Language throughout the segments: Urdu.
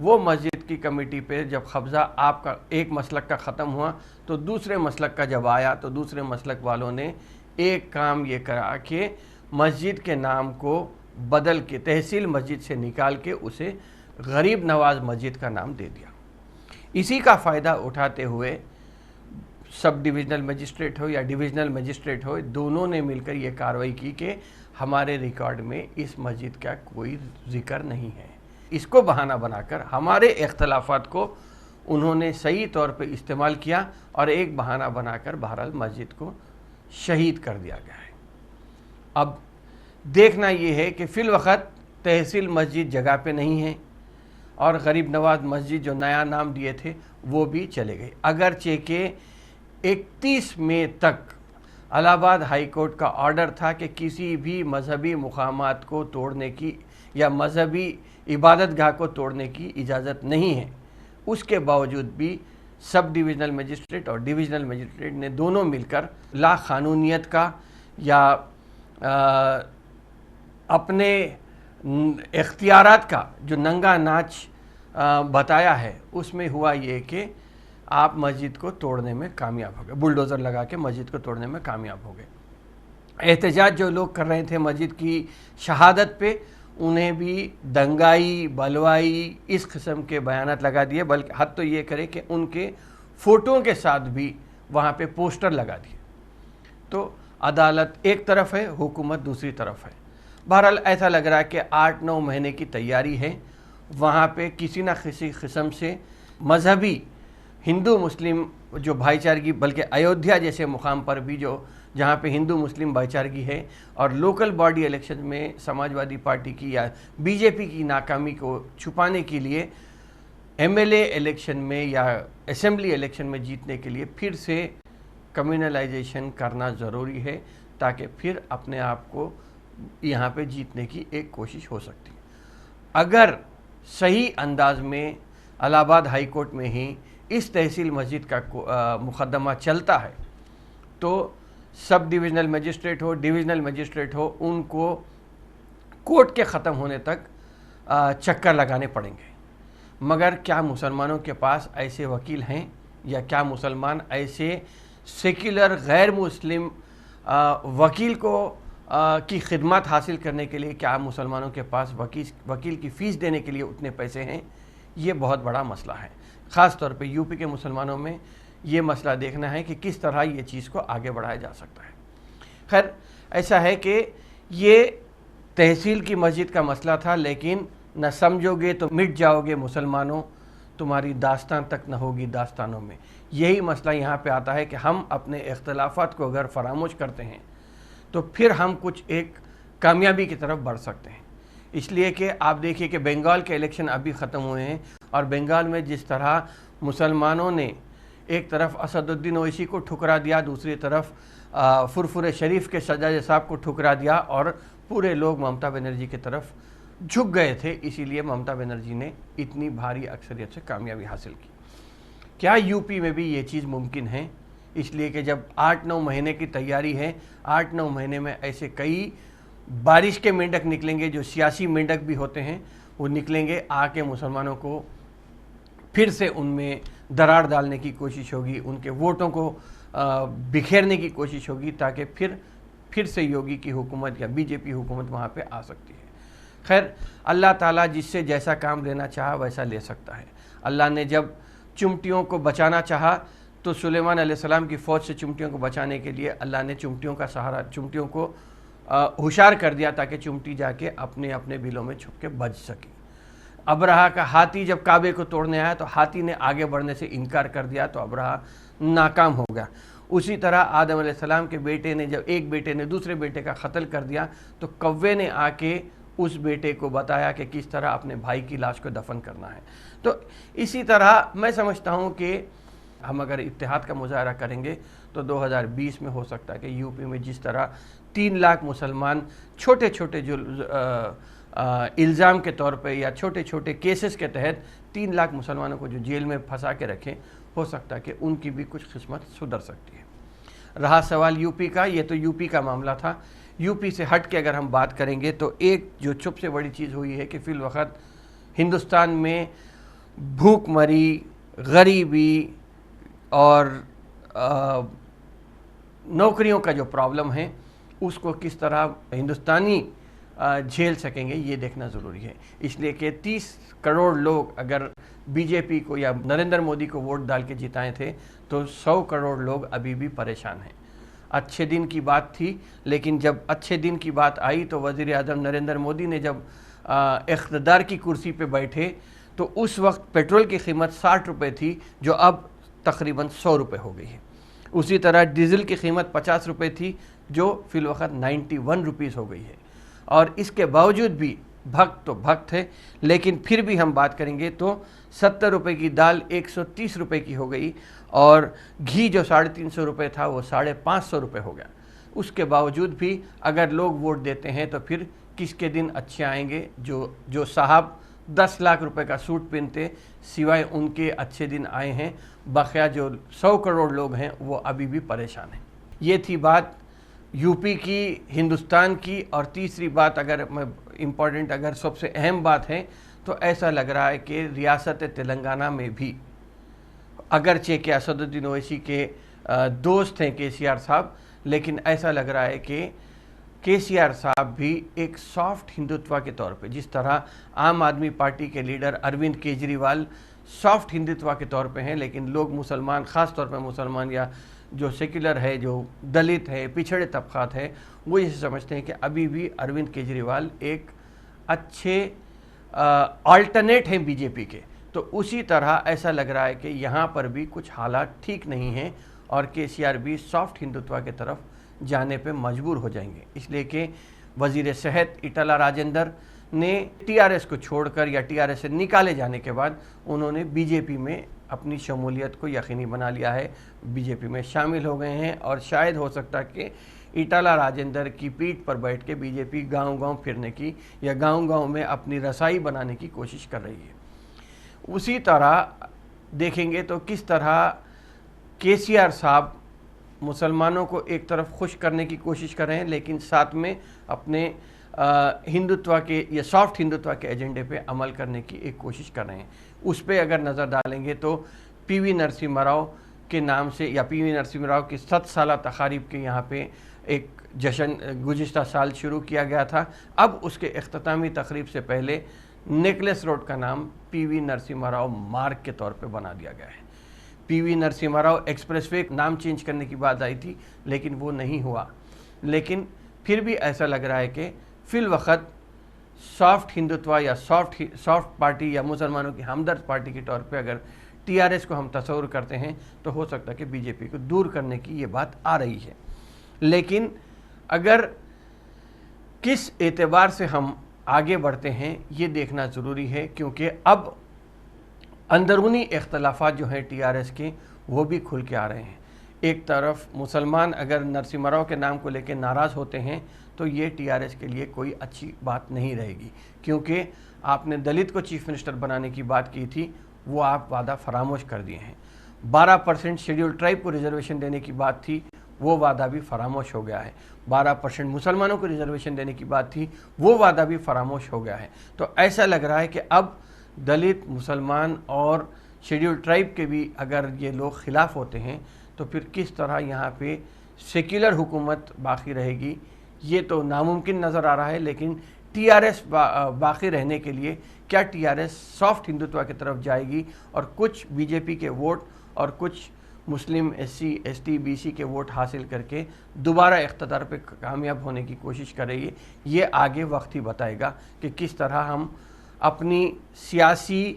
وہ مسجد کی کمیٹی پہ جب قبضہ آپ کا ایک مسلک کا ختم ہوا تو دوسرے مسلک کا جب آیا تو دوسرے مسلک والوں نے ایک کام یہ کرا کہ مسجد کے نام کو بدل کے تحصیل مسجد سے نکال کے اسے غریب نواز مسجد کا نام دے دیا۔ اسی کا فائدہ اٹھاتے ہوئے سب ڈویژنل مجسٹریٹ ہو یا ڈویژنل مجسٹریٹ ہو، دونوں نے مل کر یہ کارروائی کی کہ ہمارے ریکارڈ میں اس مسجد کا کوئی ذکر نہیں ہے۔ اس کو بہانہ بنا کر ہمارے اختلافات کو انہوں نے صحیح طور پہ استعمال کیا اور ایک بہانہ بنا کر بہرحال مسجد کو شہید کر دیا گیا ہے۔ اب دیکھنا یہ ہے کہ فی الوقت تحصیل مسجد جگہ پہ نہیں ہے اور غریب نواز مسجد جو نیا نام دیے تھے وہ بھی چلے گئے، اگرچہ کہ 31 مئی تک الہ آباد ہائی کورٹ کا آرڈر تھا کہ کسی بھی مذہبی مقامات کو توڑنے کی یا مذہبی عبادت گاہ کو توڑنے کی اجازت نہیں ہے۔ اس کے باوجود بھی سب ڈویژنل مجسٹریٹ اور ڈویژنل مجسٹریٹ نے دونوں مل کر لا قانونیت کا یا اپنے اختیارات کا جو ننگا ناچ بتایا ہے، اس میں ہوا یہ کہ آپ مسجد کو توڑنے میں کامیاب ہو گئے، بلڈوزر لگا کے مسجد کو توڑنے میں کامیاب ہو گئے۔ احتجاج جو لوگ کر رہے تھے مسجد کی شہادت پہ، انہیں بھی دنگائی بلوائی اس قسم کے بیانات لگا دیے، بلکہ حد تو یہ کرے کہ ان کے فوٹو کے ساتھ بھی وہاں پہ پوسٹر لگا دیے۔ تو عدالت ایک طرف ہے، حکومت دوسری طرف ہے۔ بہرحال ایسا لگ رہا ہے کہ 8-9 مہینے کی تیاری ہے، وہاں پہ کسی نہ کسی قسم سے مذہبی ہندو مسلم جو بھائی چارگی، بلکہ ایودھیا جیسے مقام پر بھی جہاں پہ ہندو مسلم بھائی چارگی ہے اور لوکل باڈی الیکشن میں سماجوادی پارٹی کی یا بی جے پی کی ناکامی کو چھپانے کے لیے ایم ایل اے الیکشن میں یا اسمبلی الیکشن میں جیتنے کے لیے پھر سے کمیونلائزیشن کرنا ضروری ہے، تاکہ پھر اپنے آپ کو یہاں پہ جیتنے کی ایک کوشش ہو سکتی ہے۔ اگر صحیح انداز میں الہ آباد ہائی کورٹ میں ہی اس تحصیل مسجد کا مقدمہ چلتا ہے تو سب ڈویژنل مجسٹریٹ ہو ڈویژنل مجسٹریٹ ہو، ان کو کورٹ کے ختم ہونے تک چکر لگانے پڑیں گے۔ مگر کیا مسلمانوں کے پاس ایسے وکیل ہیں، یا کیا مسلمان ایسے سیکولر غیر مسلم وکیل کی خدمات حاصل کرنے کے لیے کیا مسلمانوں کے پاس وکیل کی فیس دینے کے لیے اتنے پیسے ہیں؟ یہ بہت بڑا مسئلہ ہے۔ خاص طور پہ یو پی کے مسلمانوں میں یہ مسئلہ دیکھنا ہے کہ کس طرح یہ چیز کو آگے بڑھایا جا سکتا ہے۔ خیر، ایسا ہے کہ یہ تحصیل کی مسجد کا مسئلہ تھا، لیکن نہ سمجھو گے تو مٹ جاؤ گے مسلمانوں، تمہاری داستان تک نہ ہوگی داستانوں میں۔ یہی مسئلہ یہاں پہ آتا ہے کہ ہم اپنے اختلافات کو اگر فراموش کرتے ہیں تو پھر ہم کچھ ایک کامیابی کی طرف بڑھ سکتے ہیں۔ اس لیے کہ آپ دیکھیے کہ بنگال کے الیکشن ابھی ختم ہوئے ہیں، اور بنگال میں جس طرح مسلمانوں نے ایک طرف اسد الدین اویسی کو ٹھکرا دیا، دوسری طرف فرفر شریف کے سجاد صاحب کو ٹھکرا دیا، اور پورے لوگ ممتا بنرجی کی طرف جھک گئے تھے، اسی لیے ممتا بنرجی نے اتنی بھاری اکثریت سے کامیابی حاصل کی۔ کیا یو پی میں بھی یہ چیز ممکن ہے؟ اس لیے کہ جب 8-9 مہینے کی تیاری ہے، 8-9 مہینے میں ایسے کئی بارش کے مینڈک نکلیں گے، جو سیاسی مینڈک بھی ہوتے ہیں، وہ نکلیں گے، آ کے مسلمانوں کو پھر سے ان میں درار ڈالنے کی کوشش ہوگی، ان کے ووٹوں کو بکھیرنے کی کوشش ہوگی، تاکہ پھر سے یوگی کی حکومت یا بی جے پی حکومت وہاں پہ آ سکتی ہے۔ خیر، اللہ تعالیٰ جس سے جیسا کام لینا چاہا ویسا لے سکتا ہے۔ اللہ نے جب چمٹیوں کو بچانا چاہا تو سلیمان علیہ السلام کی فوج سے چمٹیوں کو بچانے کے لیے اللہ نے چمٹیوں کا سہارا، چمٹیوں کو ہوشیار کر دیا تاکہ چمٹی جا کے اپنے بلوں میں چھپ کے بچ سکے۔ ابرہا کا ہاتھی جب کعبے کو توڑنے آیا تو ہاتھی نے آگے بڑھنے سے انکار کر دیا تو ابرہا ناکام ہو گیا۔ اسی طرح آدم علیہ السلام کے بیٹے نے، جب ایک بیٹے نے دوسرے بیٹے کا قتل کر دیا تو کوے نے آ کے اس بیٹے کو بتایا کہ کس طرح اپنے بھائی کی لاش کو دفن کرنا ہے۔ تو اسی طرح میں سمجھتا ہوں کہ ہم اگر اتحاد کا مظاہرہ کریں گے تو 2020 میں ہو سکتا ہے کہ یو پی میں جس طرح 3 لاکھ مسلمان چھوٹے چھوٹے جو الزام کے طور پہ یا چھوٹے چھوٹے کیسز کے تحت 3 لاکھ مسلمانوں کو جو جیل میں پھنسا کے رکھیں، ہو سکتا ہے کہ ان کی بھی کچھ قسمت سدھر سکتی ہے۔ رہا سوال یو پی کا، یہ تو یو پی کا معاملہ تھا۔ یو پی سے ہٹ کے اگر ہم بات کریں گے تو ایک جو چپ سے بڑی چیز ہوئی ہے کہ فی الوقت ہندوستان میں بھوک مری، غریبی اور نوکریوں کا جو پرابلم ہے اس کو کس طرح ہندوستانی جھیل سکیں گے، یہ دیکھنا ضروری ہے۔ اس لیے کہ 30 کروڑ لوگ اگر بی جے پی کو یا نریندر مودی کو ووٹ ڈال کے جتائے تھے تو 100 کروڑ لوگ ابھی بھی پریشان ہیں۔ اچھے دن کی بات تھی، لیکن جب اچھے دن کی بات آئی تو وزیر اعظم نریندر مودی نے جب اقتدار کی کرسی پہ بیٹھے تو اس وقت پیٹرول کی قیمت 60 روپے تھی، جو اب تقریباً 100 روپے ہو گئی ہے۔ اسی طرح ڈیزل کی قیمت 50 روپے تھی، جو فی الوقت 91 روپیز ہو گئی ہے، اور اس کے باوجود بھی بھگت تو بھگت ہے، لیکن پھر بھی ہم بات کریں گے تو 70 روپے کی دال 130 روپے کی ہو گئی، اور گھی جو 350 روپے تھا وہ 550 روپے ہو گیا۔ اس کے باوجود بھی اگر لوگ ووٹ دیتے ہیں تو پھر کس کے دن اچھے آئیں گے؟ جو صاحب 10 لاکھ روپے کا سوٹ پہنتے، سوائے ان کے اچھے دن آئے ہیں، بقیہ جو 100 کروڑ لوگ ہیں وہ ابھی بھی پریشان ہیں۔ یہ تھی بات یو پی کی، ہندوستان کی، اور تیسری بات اگر سب سے اہم بات ہے تو ایسا لگ رہا ہے کہ ریاست تلنگانہ میں بھی، اگرچہ کہ اسد الدین اویسی کے دوست ہیں کے سی آر صاحب، لیکن ایسا لگ رہا ہے کہ کے سی آر صاحب بھی ایک سافٹ ہندوتوا کے طور پہ، جس طرح عام آدمی پارٹی کے لیڈر اروند کیجریوال سافٹ ہندوتوا کے طور پہ ہیں، لیکن لوگ مسلمان، خاص طور پہ مسلمان یا جو سیکولر ہے، جو دلت ہے، پچھڑے طبقات ہے، وہ یہ سمجھتے ہیں کہ ابھی بھی اروند کیجریوال ایک اچھے آلٹرنیٹ ہیں بی جے پی کے۔ تو اسی طرح ایسا لگ رہا ہے کہ یہاں پر بھی کچھ حالات ٹھیک نہیں ہیں، اور کے سی آر بھی سافٹ ہندوتوا کے طرف جانے پہ مجبور ہو جائیں گے، اس لیے کہ وزیر صحت ایٹالہ راجندر نے ٹی آر ایس کو چھوڑ کر یا ٹی آر ایس سے نکالے جانے کے بعد انہوں نے بی جے پی میں اپنی شمولیت کو یقینی بنا لیا ہے، بی جے پی میں شامل ہو گئے ہیں، اور شاید ہو سکتا کہ ایٹالہ راجندر کی پیٹھ پر بیٹھ کے بی جے پی گاؤں گاؤں پھرنے کی یا گاؤں گاؤں میں اپنی رسائی بنانے کی کوشش کر رہی ہے۔ اسی طرح دیکھیں گے تو کس طرح کے سی آر صاحب مسلمانوں کو ایک طرف خوش کرنے کی کوشش کر رہے ہیں، لیکن ساتھ میں اپنے ہندوتوا کے یا سافٹ ہندوتوا کے ایجنڈے پہ عمل کرنے کی ایک کوشش کر رہے ہیں۔ اس پہ اگر نظر ڈالیں گے تو پی وی نرسمہا راؤ کے نام سے، یا پی وی نرسمہا راؤ کی 100 سالہ تقاریب کے یہاں پہ ایک جشن گزشتہ سال شروع کیا گیا تھا، اب اس کے اختتامی تقریب سے پہلے نیکلس روڈ کا نام پی وی نرسمہا راؤ مارگ کے طور پہ بنا دیا گیا ہے۔ پی وی نرسمہا راؤ ایکسپریس وے نام چینج کرنے کی بات آئی تھی، لیکن وہ نہیں ہوا، لیکن پھر بھی ایسا لگ رہا ہے کہ فی الوقت سافٹ ہندوتوا یا سافٹ پارٹی یا مسلمانوں کی ہمدرد پارٹی کے طور پہ اگر ٹی آر ایس کو ہم تصور کرتے ہیں تو ہو سکتا ہے کہ بی جے پی کو دور کرنے کی یہ بات آ رہی ہے، لیکن اگر کس اعتبار سے ہم آگے بڑھتے ہیں یہ دیکھنا ضروری ہے، کیونکہ اب اندرونی اختلافات جو ہیں ٹی آر ایس کے وہ بھی کھل کے آ رہے ہیں۔ ایک طرف مسلمان اگر نرسمہا راؤ کے نام کو لے کے ناراض ہوتے ہیں تو یہ ٹی آر ایس کے لیے کوئی اچھی بات نہیں رہے گی، کیونکہ آپ نے دلت کو چیف منسٹر بنانے کی بات کی تھی، وہ آپ وعدہ فراموش کر دیے ہیں۔ 12% شیڈیول ٹرائب کو ریزرویشن دینے کی بات تھی، وہ وعدہ بھی فراموش ہو گیا ہے۔ 12% مسلمانوں کو ریزرویشن دینے کی بات تھی، وہ وعدہ بھی فراموش ہو گیا ہے۔ تو ایسا لگ رہا ہے کہ اب دلت، مسلمان اور شیڈیول ٹرائب کے بھی اگر یہ لوگ خلاف ہوتے ہیں تو پھر کس طرح یہاں پہ سیکولر حکومت باقی رہے گی، یہ تو ناممکن نظر آ رہا ہے۔ لیکن ٹی آر ایس باقی رہنے کے لیے کیا T R S soft Hindutva کی طرف جائے گی اور کچھ بی جے پی کے ووٹ اور کچھ مسلم S C S T B C کے ووٹ حاصل کر کے دوبارہ اقتدار پہ کامیاب ہونے کی کوشش کرے گی، یہ آگے وقت ہی بتائے گا کہ کس طرح ہم اپنی سیاسی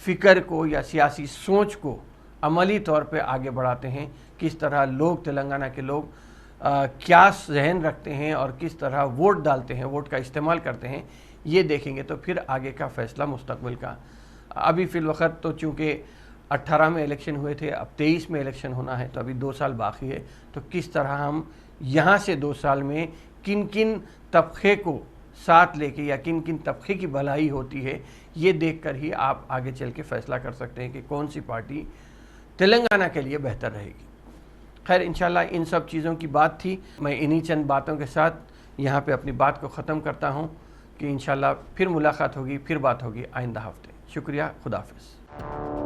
فکر کو یا سیاسی سوچ کو عملی طور پہ آگے بڑھاتے ہیں، کس طرح لوگ تلنگانہ کے لوگ کیا ذہن رکھتے ہیں اور کس طرح ووٹ ڈالتے ہیں، ووٹ کا استعمال کرتے ہیں، یہ دیکھیں گے تو پھر آگے کا فیصلہ مستقبل کا۔ ابھی فی الوقت تو چونکہ 18 میں الیکشن ہوئے تھے، اب 23 میں الیکشن ہونا ہے، تو ابھی 2 سال باقی ہے، تو کس طرح ہم یہاں سے 2 سال میں کن کن طبقے کو ساتھ لے کے یا کن کن طبقے کی بھلائی ہوتی ہے، یہ دیکھ کر ہی آپ آگے چل کے فیصلہ کر سکتے ہیں کہ کون سی پارٹی تلنگانہ کے لیے بہتر رہے گی۔ خیر، انشاءاللہ ان سب چیزوں کی بات تھی، میں انہی چند باتوں کے ساتھ یہاں پہ اپنی بات کو ختم کرتا ہوں کہ انشاءاللہ پھر ملاقات ہوگی، پھر بات ہوگی آئندہ ہفتے۔ شکریہ، خدا حافظ۔ حافظ.